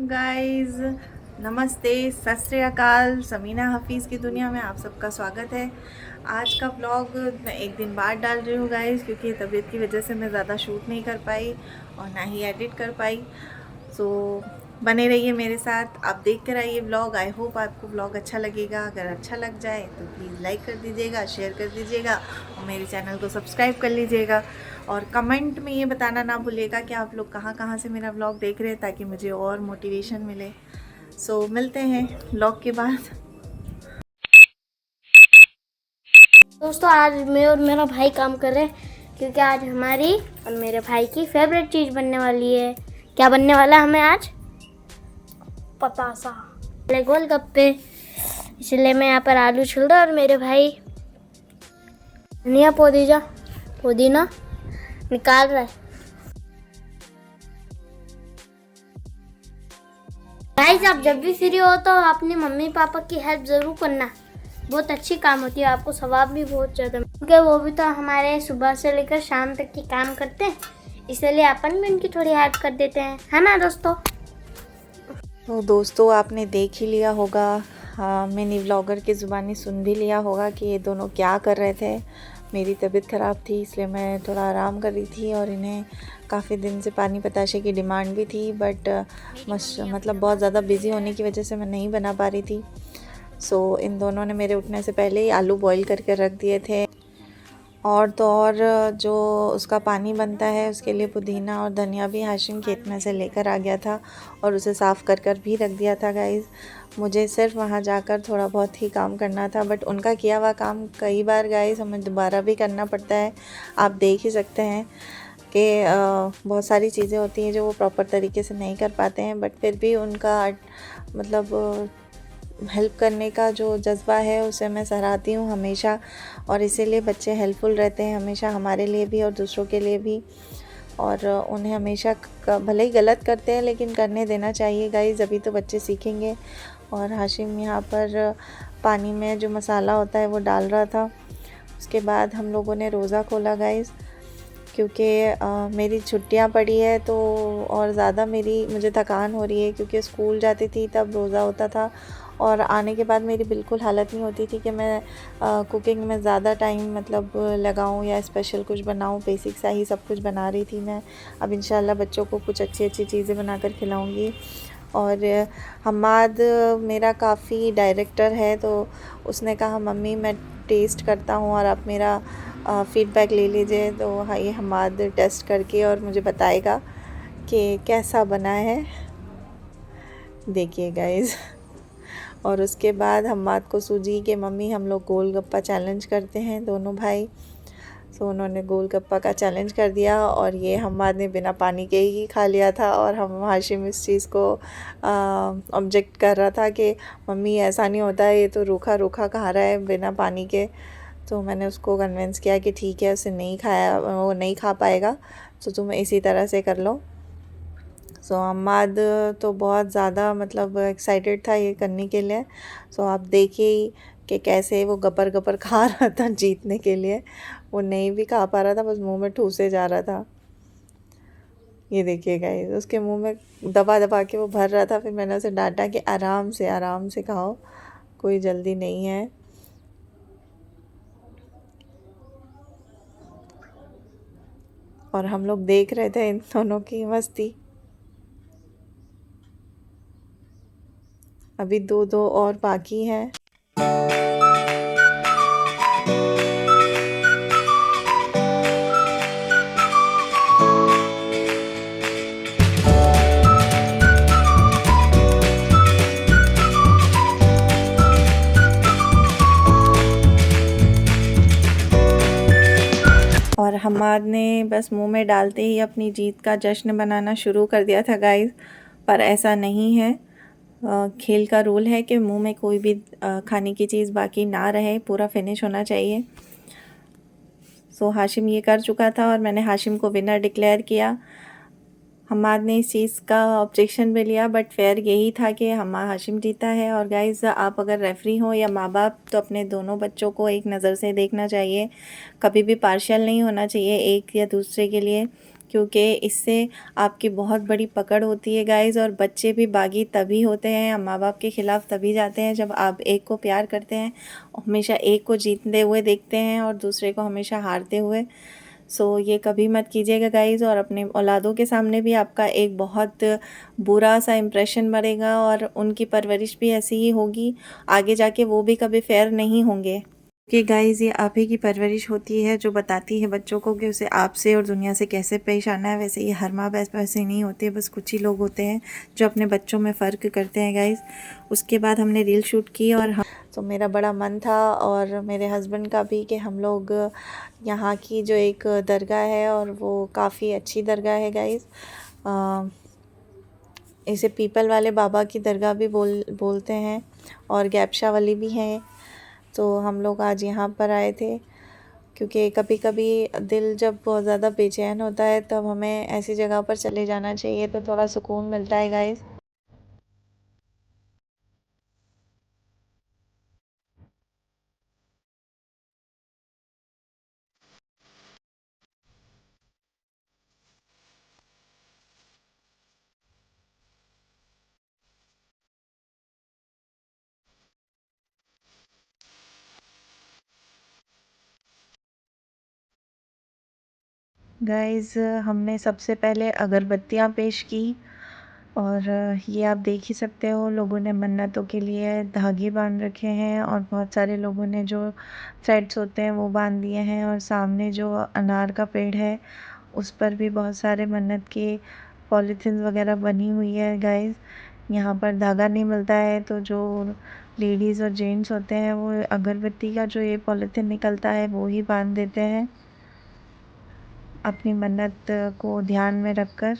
Guys, नमस्ते, सत श्री अकाल। समीना हफीज़ की दुनिया में आप सबका स्वागत है। आज का व्लॉग मैं एक दिन बाद डाल रही हूँ गाइस, क्योंकि तबीयत की वजह से मैं ज़्यादा शूट नहीं कर पाई और ना ही एडिट कर पाई। सो बने रहिए मेरे साथ, आप देख कर आइए व्लॉग। आई होप आपको व्लॉग अच्छा लगेगा। अगर अच्छा लग जाए तो प्लीज़ लाइक कर दीजिएगा, शेयर कर दीजिएगा और मेरे चैनल को सब्सक्राइब कर लीजिएगा। और कमेंट में ये बताना ना भूलिएगा कि आप लोग कहाँ कहाँ से मेरा व्लॉग देख रहे हैं, ताकि मुझे और मोटिवेशन मिले। सो मिलते हैं व्लॉग के बाद। दोस्तों, आज मैं और मेरा भाई काम कर रहे हैं क्योंकि आज हमारी और मेरे भाई की फेवरेट चीज़ बनने वाली है। क्या बनने वाला है हमें आज? पतासा, गोलगप्पे। इसलिए मैं यहाँ पर आलू छिल रहा और मेरे भाई धनिया पुदीना निकाल रहा है। भाई, आप जब भी फ्री हो तो अपने मम्मी पापा की हेल्प ज़रूर करना। बहुत अच्छी काम होती है, आपको सवाब भी बहुत ज़्यादा, क्योंकि वो भी तो हमारे सुबह से लेकर शाम तक की काम करते हैं, इसलिए अपन भी उनकी थोड़ी हेल्प कर देते हैं, है ना दोस्तों? तो दोस्तों, आपने देख ही लिया होगा, मिनी व्लॉगर की ज़ुबानी सुन भी लिया होगा कि ये दोनों क्या कर रहे थे। मेरी तबीयत ख़राब थी, इसलिए मैं थोड़ा आराम कर रही थी और इन्हें काफ़ी दिन से पानी पताशे की डिमांड भी थी, बट मतलब बहुत ज़्यादा बिज़ी होने की वजह से मैं नहीं बना पा रही थी। सो इन दोनों ने मेरे उठने से पहले ही आलू बॉईल करके रख दिए थे। और तो और जो उसका पानी बनता है उसके लिए पुदीना और धनिया भी हाशिम खेत में से लेकर आ गया था और उसे साफ़ कर भी रख दिया था गाइज़। मुझे सिर्फ वहाँ जाकर थोड़ा बहुत ही काम करना था, बट उनका किया हुआ काम कई बार गाइज़ हमें दोबारा भी करना पड़ता है। आप देख ही सकते हैं कि बहुत सारी चीज़ें होती हैं जो वो प्रॉपर तरीके से नहीं कर पाते हैं, बट फिर भी उनका मतलब हेल्प करने का जो जज़्बा है उसे मैं सराहती हूँ हमेशा। और इसीलिए बच्चे हेल्पफुल रहते हैं हमेशा, हमारे लिए भी और दूसरों के लिए भी। और उन्हें हमेशा भले ही गलत करते हैं लेकिन करने देना चाहिए गाइज़, अभी तो बच्चे सीखेंगे। और हाशिम यहाँ पर पानी में जो मसाला होता है वो डाल रहा था। उसके बाद हम लोगों ने रोज़ा खोला गाइज़, क्योंकि मेरी छुट्टियां पड़ी है तो और ज़्यादा मुझे थकान हो रही है, क्योंकि स्कूल जाती थी तब रोज़ा होता था और आने के बाद मेरी बिल्कुल हालत नहीं होती थी कि मैं कुकिंग में ज़्यादा टाइम मतलब लगाऊं या स्पेशल कुछ बनाऊं। बेसिक सा ही सब कुछ बना रही थी मैं। अब इंशाल्लाह बच्चों को कुछ अच्छी अच्छी चीज़ें बनाकर खिलाऊंगी। और हम्माद मेरा काफ़ी डायरेक्टर है, तो उसने कहा मम्मी मैं टेस्ट करता हूँ और आप मेरा फ़ीडबैक ले लीजिए। तो हाँ, ये हम्माद टेस्ट करके और मुझे बताएगा कि कैसा बना है, देखिए गाइज़। और उसके बाद हम्माद को सूझी कि मम्मी हम लोग गोलगप्पा चैलेंज करते हैं दोनों भाई। सो उन्होंने गोलगप्पा का चैलेंज कर दिया और ये हम्माद ने बिना पानी के ही खा लिया था। और हम हाशिम इस चीज़ को ऑब्जेक्ट कर रहा था कि मम्मी ऐसा नहीं होता है, ये तो रूखा रूखा खा रहा है बिना पानी के। तो मैंने उसको कन्विंस किया कि ठीक है, उसे नहीं खाया, वो नहीं खा पाएगा, तो तुम इसी तरह से कर लो। सो हम्माद तो बहुत ज़्यादा मतलब एक्साइटेड था ये करने के लिए। सो आप देखिए कि कैसे वो गपर गपर खा रहा था जीतने के लिए। वो नहीं भी खा पा रहा था, बस मुंह में ठूसे जा रहा था। ये देखिए गाइस, उसके मुंह में दबा दबा के वो भर रहा था। फिर मैंने उसे डांटा कि आराम से खाओ, कोई जल्दी नहीं है। और हम लोग देख रहे थे इन दोनों की मस्ती। अभी दो दो और बाकी हैं। और हम्माद ने बस मुंह में डालते ही अपनी जीत का जश्न मनाना शुरू कर दिया था गाइस। पर ऐसा नहीं है, खेल का रूल है कि मुंह में कोई भी खाने की चीज़ बाकी ना रहे, पूरा फिनिश होना चाहिए। सो हाशिम ये कर चुका था और मैंने हाशिम को विनर डिक्लेयर किया। हम्माद ने इस चीज़ का ऑब्जेक्शन भी लिया, बट फेयर यही था कि हाशिम जीता है। और गाइज़, आप अगर रेफरी हो या माँ बाप तो अपने दोनों बच्चों को एक नज़र से देखना चाहिए, कभी भी पार्शियल नहीं होना चाहिए एक या दूसरे के लिए। क्योंकि इससे आपकी बहुत बड़ी पकड़ होती है गाइज़। और बच्चे भी बागी तभी होते हैं, माँ बाप के ख़िलाफ़ तभी जाते हैं जब आप एक को प्यार करते हैं, हमेशा एक को जीतते हुए देखते हैं और दूसरे को हमेशा हारते हुए। सो ये कभी मत कीजिएगा गाइज़। और अपने औलादों के सामने भी आपका एक बहुत बुरा सा इम्प्रेशन बनेगा और उनकी परवरिश भी ऐसी ही होगी, आगे जाके वो भी कभी फेयर नहीं होंगे। कि गाइज़ ये आप ही की परवरिश होती है जो बताती है बच्चों को कि उसे आपसे और दुनिया से कैसे पेश आना है। वैसे ये हर माँ बाप वैसे नहीं होते, बस कुछ ही लोग होते हैं जो अपने बच्चों में फ़र्क करते हैं गाइज़। उसके बाद हमने रील शूट की और तो मेरा बड़ा मन था और मेरे हस्बैंड का भी कि हम लोग यहाँ की जो एक दरगाह है और वो काफ़ी अच्छी दरगाह है गाइज़। इसे पीपल वाले बाबा की दरगाह भी बोलते हैं और गैबशा वाली भी हैं। तो हम लोग आज यहाँ पर आए थे क्योंकि कभी कभी दिल जब बहुत ज़्यादा बेचैन होता है तब हमें ऐसी जगह पर चले जाना चाहिए, तो थोड़ा सुकून मिलता है गाइस। गाइस हमने सबसे पहले अगरबत्तियाँ पेश की और ये आप देख ही सकते हो, लोगों ने मन्नतों के लिए धागे बांध रखे हैं और बहुत सारे लोगों ने जो थ्रेड्स होते हैं वो बांध दिए हैं। और सामने जो अनार का पेड़ है उस पर भी बहुत सारे मन्नत के पॉलीथीन वगैरह बनी हुई है गाइस। यहाँ पर धागा नहीं मिलता है तो जो लेडीज़ और जेंट्स होते हैं वो अगरबत्ती का जो ये पॉलीथीन निकलता है वो ही बांध देते हैं अपनी मन्नत को ध्यान में रखकर।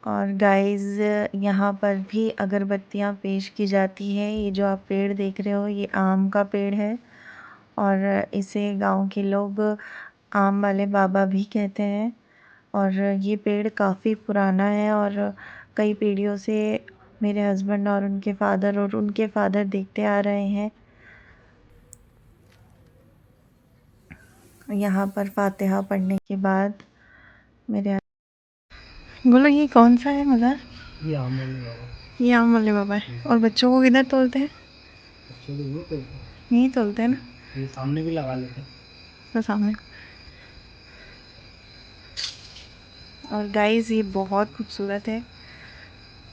और गाइस यहाँ पर भी अगरबत्तियाँ पेश की जाती है। ये जो आप पेड़ देख रहे हो ये आम का पेड़ है और इसे गांव के लोग आम वाले बाबा भी कहते हैं। और ये पेड़ काफ़ी पुराना है और कई पीढ़ियों से मेरे हस्बैंड और उनके फादर देखते आ रहे हैं। यहाँ पर फातिहा पढ़ने के बाद मेरे बोलो ये कौन सा है मज़ार? ये आम वाले बाबा। ये आम वाले बाबा है। और बच्चों को किधर तोलते हैं? बच्चों को यहीं पे यहीं तोलते हैं ना, ये सामने भी लगा लेते हैं। तो सामने। और गाइस ये बहुत खूबसूरत है,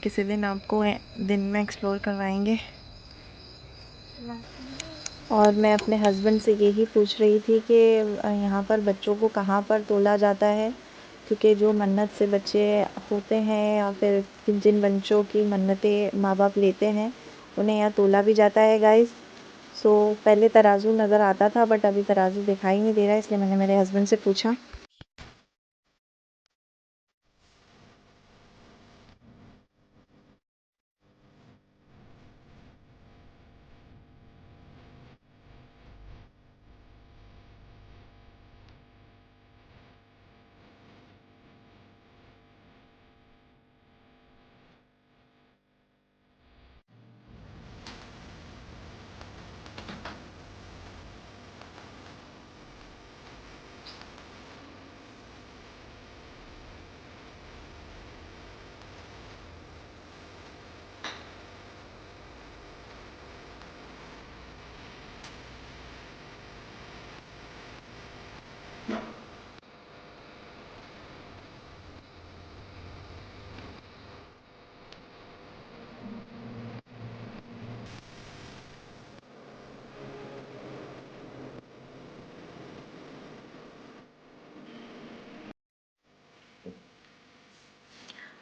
किसी दिन आपको दिन में एक्सप्लोर करवाएंगे। और मैं अपने हस्बैंड से यही पूछ रही थी कि यहाँ पर बच्चों को कहाँ पर तोला जाता है, क्योंकि जो मन्नत से बच्चे होते हैं या फिर जिन बच्चों की मन्नतें माँ बाप लेते हैं उन्हें यहाँ तोला भी जाता है गाइस। सो पहले तराजू नज़र आता था बट अभी तराजू दिखाई नहीं दे रहा है, इसलिए मैंने मेरे हस्बैंड से पूछा।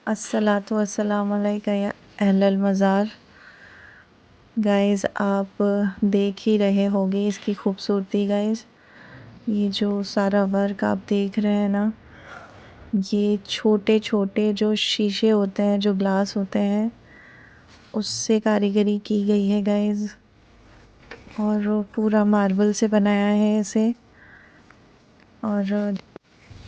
अस्सलातु वस्सलामु अलैका या अहलल मज़ार। गाइस आप देख ही रहे होंगे इसकी खूबसूरती। गाइस ये जो सारा वर्क आप देख रहे हैं ना, ये छोटे छोटे जो शीशे होते हैं, जो ग्लास होते हैं, उससे कारीगरी की गई है गाइस। और पूरा मार्बल से बनाया है इसे। और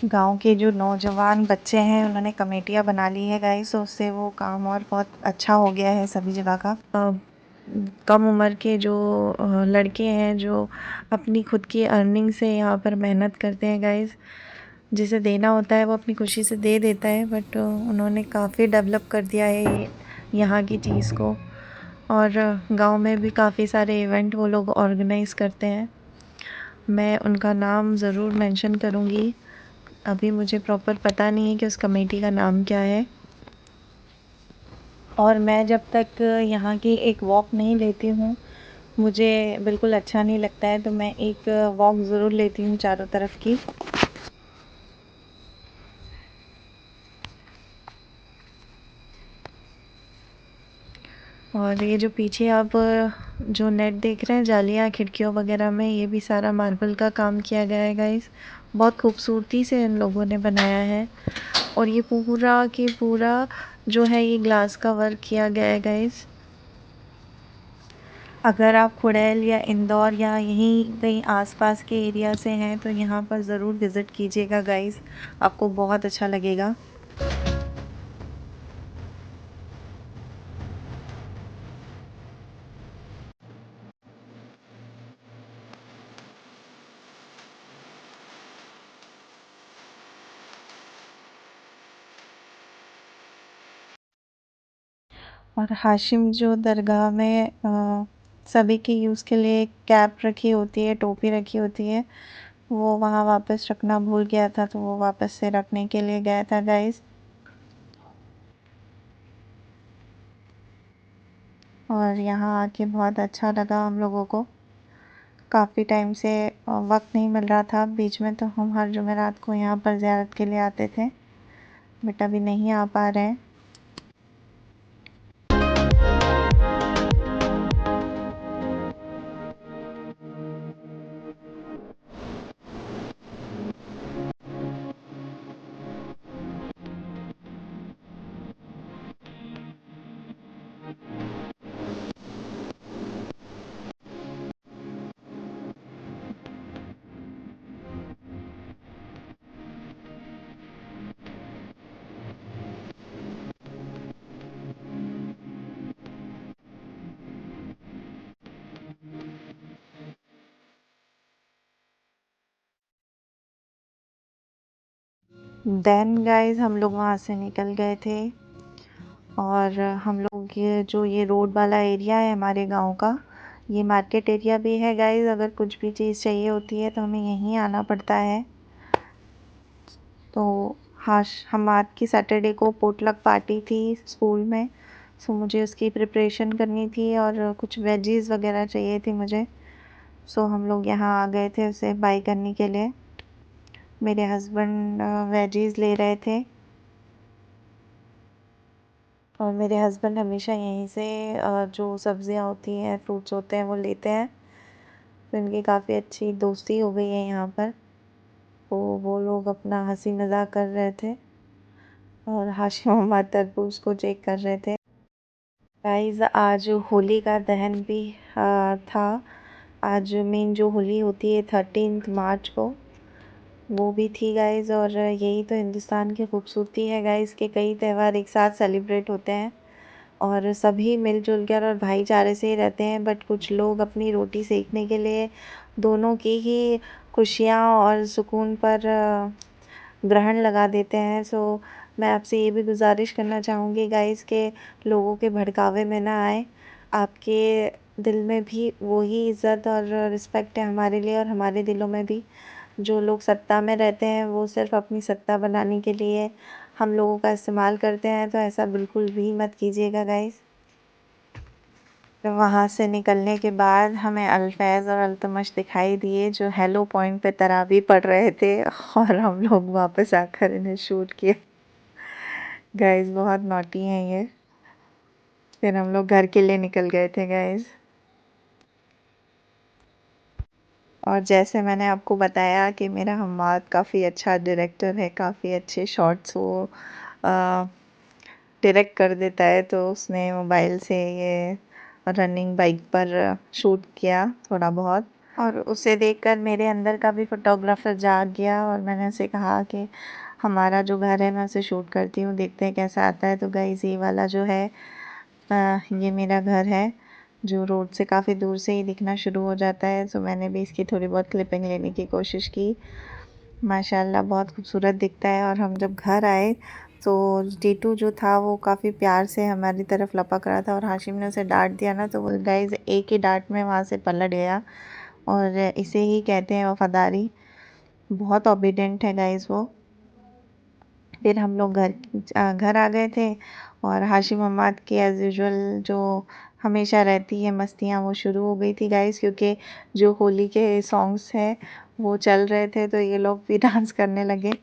गांव के जो नौजवान बच्चे हैं उन्होंने कमेटियाँ बना ली है गाइस, तो उससे वो काम और बहुत अच्छा हो गया है सभी जगह का। कम उम्र के जो लड़के हैं जो अपनी खुद की अर्निंग से यहाँ पर मेहनत करते हैं गाइस, जिसे देना होता है वो अपनी खुशी से दे देता है, बट उन्होंने काफ़ी डेवलप कर दिया है यहाँ की चीज़ को। और गांव में भी काफ़ी सारे इवेंट वो लोग ऑर्गेनाइज़ करते हैं। मैं उनका नाम ज़रूर मेंशन करूँगी, अभी मुझे प्रॉपर पता नहीं है कि उस कमेटी का नाम क्या है। और मैं जब तक यहाँ की एक वॉक नहीं लेती हूँ, मुझे बिल्कुल अच्छा नहीं लगता है, तो मैं एक वॉक ज़रूर लेती हूँ चारों तरफ की। और ये जो पीछे आप जो नेट देख रहे हैं, जालियाँ खिड़कियों वगैरह में, ये भी सारा मार्बल का काम किया गया है गाइस। बहुत खूबसूरती से इन लोगों ने बनाया है। और ये पूरा के पूरा जो है ये ग्लास का वर्क किया गया है गाइस। अगर आप खुड़ैल या इंदौर या यहीं कहीं आसपास के एरिया से हैं तो यहाँ पर ज़रूर विज़िट कीजिएगा गाइस, आपको बहुत अच्छा लगेगा। और हाशिम जो दरगाह में सभी के यूज़ के लिए कैप रखी होती है, टोपी रखी होती है, वो वहाँ वापस रखना भूल गया था, तो वो वापस से रखने के लिए गया था गाइस। और यहाँ आके बहुत अच्छा लगा हम लोगों को। काफ़ी टाइम से वक्त नहीं मिल रहा था बीच में, तो हम हर जुमेरात को यहाँ पर ज़ियारत के लिए आते थे, बट अभी नहीं आ पा रहे हैं। देन गाइस हम लोग वहाँ से निकल गए थे। और हम लोग ये रोड वाला एरिया है हमारे गांव का, ये मार्केट एरिया भी है गाइस। अगर कुछ भी चीज़ चाहिए होती है तो हमें यहीं आना पड़ता है। तो हाँ, हम आज की सैटरडे को पोटलक पार्टी थी स्कूल में, सो मुझे उसकी प्रिपरेशन करनी थी और कुछ वेजीज़ वगैरह चाहिए थी मुझे। सो हम लोग यहाँ आ गए थे उसे बाई करने के लिए। मेरे हस्बैंड वेजीज़ ले रहे थे और मेरे हस्बैंड हमेशा यहीं से जो सब्ज़ियाँ होती हैं, फ्रूट्स होते हैं, वो लेते हैं। तो इनकी काफ़ी अच्छी दोस्ती हो गई है यहाँ पर। तो वो लोग अपना हंसी मज़ाक कर रहे थे और हाशिम मामा तरबूज को चेक कर रहे थे। गाइस आज होली का दहन भी था। आज मेन जो होली होती है 13 मार्च को, वो भी थी गाइस। और यही तो हिंदुस्तान की खूबसूरती है गाइस, कि कई त्यौहार एक साथ सेलिब्रेट होते हैं और सभी मिलजुल कर और भाईचारे से ही रहते हैं। बट कुछ लोग अपनी रोटी सेकने के लिए दोनों की ही खुशियाँ और सुकून पर ग्रहण लगा देते हैं। सो मैं आपसे ये भी गुजारिश करना चाहूँगी गाइस के लोगों के भड़कावे में ना आए। आपके दिल में भी वही इज़्ज़त और रिस्पेक्ट है हमारे लिए, और हमारे दिलों में भी। जो लोग सत्ता में रहते हैं वो सिर्फ अपनी सत्ता बनाने के लिए हम लोगों का इस्तेमाल करते हैं, तो ऐसा बिल्कुल भी मत कीजिएगा गाइस। तो वहाँ से निकलने के बाद हमें अल्फैज़ और अल्तमश दिखाई दिए, जो हेलो पॉइंट पे तरावी पढ़ रहे थे, और हम लोग वापस आकर इन्हें शूट किए। गाइस बहुत नॉटी हैं ये। फिर हम लोग घर के लिए निकल गए थे गाइस। और जैसे मैंने आपको बताया कि मेरा हम्माद काफ़ी अच्छा डायरेक्टर है, काफ़ी अच्छे शॉट्स वो डायरेक्ट कर देता है, तो उसने मोबाइल से ये रनिंग बाइक पर शूट किया थोड़ा बहुत। और उसे देखकर मेरे अंदर का भी फोटोग्राफर जाग गया और मैंने उसे कहा कि हमारा जो घर है मैं उसे शूट करती हूँ, देखते हैं कैसा आता है। तो गाइस ये वाला जो है ये मेरा घर है जो रोड से काफ़ी दूर से ही दिखना शुरू हो जाता है। तो मैंने भी इसकी थोड़ी बहुत क्लिपिंग लेने की कोशिश की। माशाल्लाह बहुत खूबसूरत दिखता है। और हम जब घर आए तो जीतू जो था वो काफ़ी प्यार से हमारी तरफ लपक रहा था और हाशिम ने उसे डांट दिया ना, तो वो गाइस एक ही डांट में वहाँ से पलट गया। और इसे ही कहते हैं वफादारी। बहुत ओबीडेंट है गाइस वो। फिर हम लोग घर आ गए थे और हाशिम हम्माद की एज़ यूजुअल जो हमेशा रहती है मस्तियाँ वो शुरू हो गई थी गाइस, क्योंकि जो होली के सॉन्ग्स हैं वो चल रहे थे तो ये लोग भी डांस करने लगे।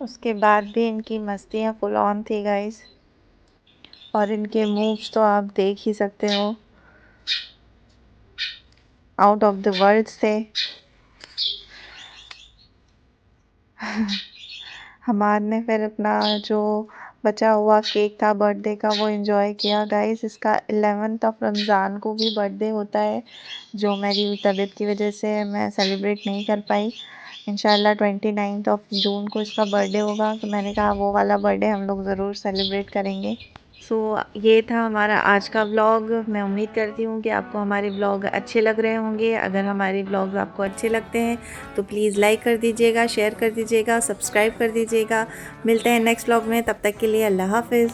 उसके बाद भी इनकी मस्तियाँ फुल ऑन थी गाइस। और इनके मूव्स तो आप देख ही सकते हो, आउट ऑफ द वर्ल्ड से। हमाद ने फिर अपना जो बचा हुआ केक था बर्थडे का वो एंजॉय किया गाइस। इसका 11th ऑफ रमज़ान को भी बर्थडे होता है, जो मेरी तबीयत की वजह से मैं सेलिब्रेट नहीं कर पाई। इंशाल्लाह 29 ऑफ जून को इसका बर्थडे होगा, तो मैंने कहा वो वाला बर्थडे हम लोग ज़रूर सेलिब्रेट करेंगे। सो ये था हमारा आज का व्लॉग। मैं उम्मीद करती हूँ कि आपको हमारे व्लॉग अच्छे लग रहे होंगे। अगर हमारे व्लॉग्स आपको अच्छे लगते हैं तो प्लीज़ लाइक कर दीजिएगा, शेयर कर दीजिएगा, सब्सक्राइब कर दीजिएगा। मिलते हैं नेक्स्ट व्लॉग में, तब तक के लिए अल्लाह हाफ़िज़।